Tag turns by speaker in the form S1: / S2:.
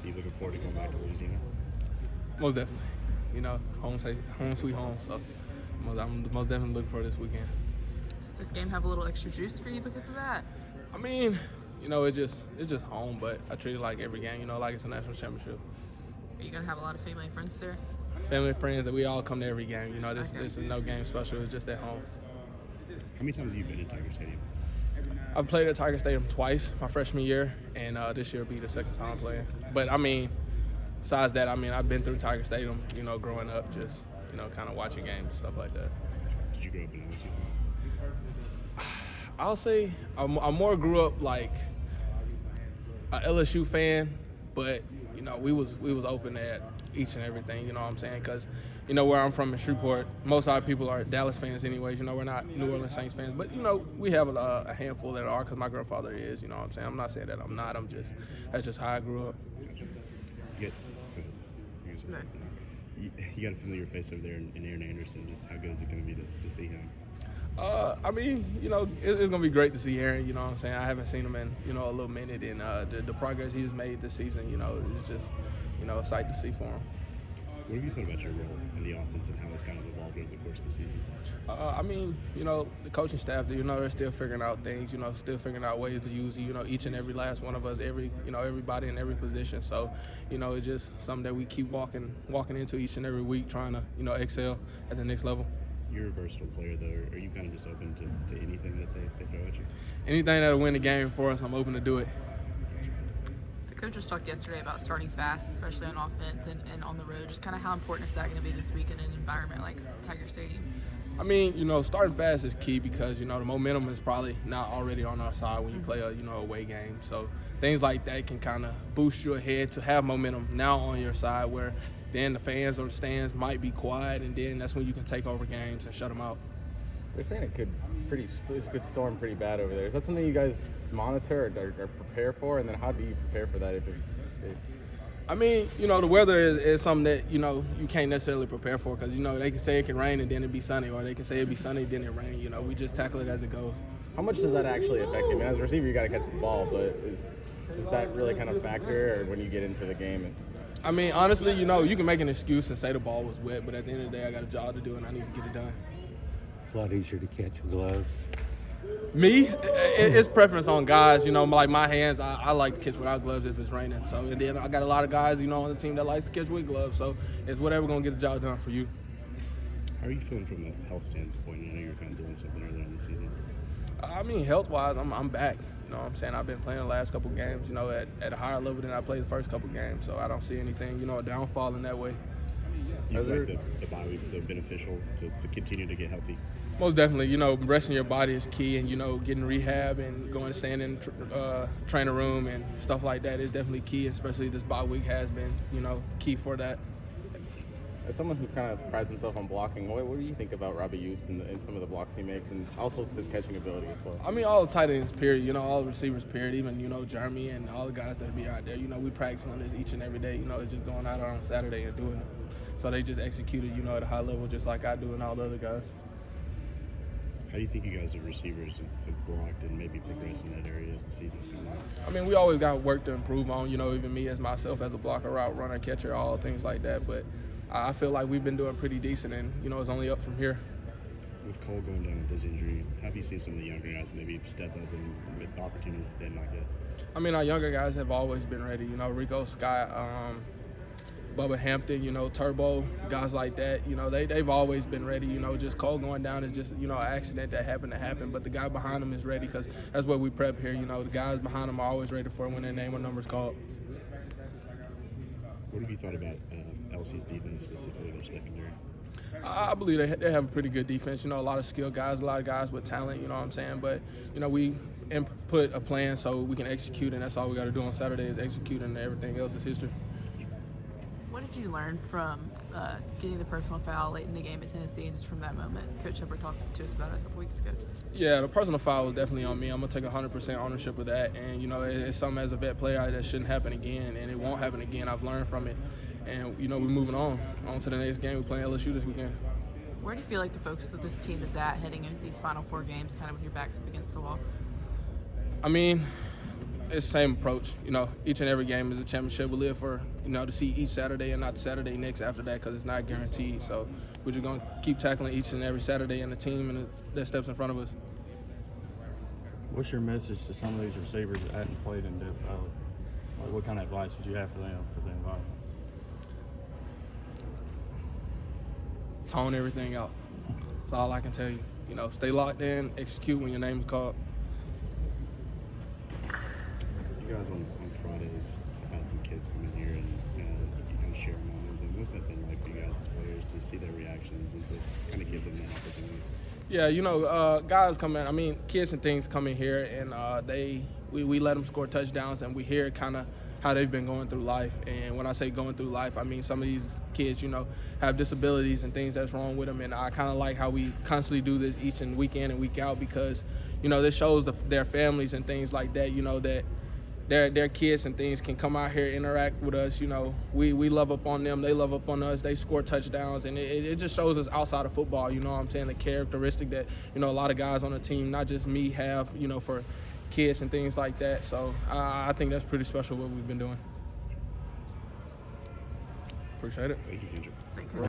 S1: You looking forward to going back to Louisiana?
S2: Most definitely. Home sweet home. So I'm most definitely looking for this weekend.
S3: Does this game have a little extra juice for you because of that?
S2: I mean, it's just home, but I treat it like every game, like it's a national championship.
S3: Are you gonna have a lot of family and friends there?
S2: Family and friends, that we all come to every game. This
S3: Okay.
S2: is no game special. It's just at home.
S1: How many times have you been in Tiger Stadium?
S2: I've played at Tiger Stadium twice, my freshman year, and this year will be the second time I'm playing. But besides that, I've been through Tiger Stadium, growing up, just kind of watching games and stuff like that.
S1: Did you grow up in LSU?
S2: I'll say I more grew up like a LSU fan, but we was open at each and everything. You know what I'm saying? Because where I'm from in Shreveport, most of our people are Dallas fans, anyways. We're not New Orleans Saints fans, but we have a handful that are, because my grandfather is. You know what I'm saying? I'm not saying that I'm not. That's just how I grew up.
S1: You got a familiar face over there in Aaron Anderson. Just how good is it going to be to see him?
S2: It's going to be great to see Aaron, you know what I'm saying? I haven't seen him in, a little minute, and the progress he's made this season, is just, a sight to see for him.
S1: What have you thought about your role in the offense and how it's kind of evolved over the course of the season?
S2: The coaching staff, they're still figuring out things, still figuring out ways to use, each and every last one of us, everybody in every position. So, it's just something that we keep walking into each and every week, trying to, excel at the next level.
S1: You're a versatile player, though. Are you kind of just open to anything that they throw at you?
S2: Anything that'll win the game for us, I'm open to do it.
S3: The coaches talked yesterday about starting fast, especially on offense and on the road. Just kind of how important is that going to be this week in an environment like Tiger Stadium?
S2: Starting fast is key because, the momentum is probably not already on our side when you play a, away game. So things like that can kind of boost you ahead to have momentum now on your side, where then the fans or the stands might be quiet, and then that's when you can take over games and shut them out.
S4: They're saying it could storm pretty bad over there. Is that something you guys monitor or prepare for? And then how do you prepare for that if
S2: the weather is something that, you can't necessarily prepare for, because, they can say it can rain and then it be sunny, or they can say it be sunny then it rain. We just tackle it as it goes.
S4: How much does that actually affect you? As a receiver, you got to catch the ball, but is that really kind of factor, or when you get into the game?
S2: Honestly, you can make an excuse and say the ball was wet, but at the end of the day, I got a job to do and I need to get it done.
S5: It's a lot easier to catch with gloves.
S2: Me, it's preference on guys. Like my hands, I like to catch without gloves if it's raining. So, and then I got a lot of guys, on the team that likes to catch with gloves. So it's whatever going to get the job done for you.
S1: How are you feeling from a health standpoint? I know you're kind of doing something earlier in the season.
S2: Health-wise, I'm back. You know what I'm saying? I've been playing the last couple games, at a higher level than I played the first couple games. So I don't see anything, a downfall in that way.
S1: You feel like the bye weeks are beneficial to continue to get healthy?
S2: Most definitely. Resting your body is key, and, getting rehab and going to stand in trainer room and stuff like that is definitely key, especially this bye week has been, key for that.
S4: As someone who kind of prides himself on blocking, what do you think about Robbie Utes and some of the blocks he makes, and also his catching ability as well?
S2: All the tight ends, period, all the receivers, period, even, Jeremy and all the guys that be out there, we practice on this each and every day, it's just going out on Saturday and doing it. So they just executed, at a high level just like I do and all the other guys.
S1: How do you think you guys as receivers have blocked and maybe progressed in that area as the season's coming on?
S2: We always got work to improve on, even me as myself as a blocker, route runner, catcher, all things like that. But I feel like we've been doing pretty decent, and, it's only up from here.
S1: With Cole going down with his injury, have you seen some of the younger guys maybe step up and with opportunities that they did not get?
S2: Our younger guys have always been ready. Rico, Scott, Bubba Hampton, Turbo, guys like that, they've always been ready. Just Cole going down is just, an accident that happened to happen. But the guy behind him is ready, because that's what we prep here. The guys behind him are always ready for when their name or number is called.
S1: What have you thought about LSU's defense, specifically their secondary?
S2: I believe they have a pretty good defense. A lot of skilled guys, a lot of guys with talent, you know what I'm saying? But, we input a plan so we can execute, and that's all we got to do on Saturday is execute, and everything else is history.
S3: What did you learn from getting the personal foul late in the game at Tennessee, and just from that moment? Coach Shepard talked to us about it a couple weeks ago.
S2: Yeah, the personal foul was definitely on me. I'm going to take 100% ownership of that. And, it's something as a vet player that shouldn't happen again, and it won't happen again. I've learned from it. And, we're moving on to the next game. We're playing LSU this weekend.
S3: Where do you feel like the focus of this team is at heading into these Final Four games, kind of with your backs up against the wall?
S2: it's the same approach. You know, each and every game is a championship. We live for, you know, to see each Saturday and not Saturday next after that because it's not guaranteed. So we're just going to keep tackling each and every Saturday and the team and that steps in front of us.
S6: What's your message to some of these receivers that hadn't played in Death Valley? Like, what kind of advice would you have for them for the environment?
S2: Tone everything out. That's all I can tell you. You know, stay locked in, execute when your name is called.
S1: You guys on Fridays have had some kids come in here and you kind of share moments. And what's that been like for you guys as players to see their reactions and to kind of give them that opportunity?
S2: Yeah, you know, guys come in. I mean, kids and things come in here, and we let them score touchdowns, and we hear kind of how they've been going through life. And when I say going through life, I mean some of these kids, you know, have disabilities and things that's wrong with them. And I kind of like how we constantly do this each and week in and week out because, you know, this shows their families and things like that. You know that their kids and things can come out here, interact with us. You know, we love up on them, they love up on us, they score touchdowns, and it just shows us outside of football, you know what I'm saying, the characteristic that, you know, a lot of guys on the team, not just me, have, you know, for kids and things like that. So I think that's pretty special what we've been doing. Appreciate it.
S1: Thank you, Kendrick.
S3: Thank you.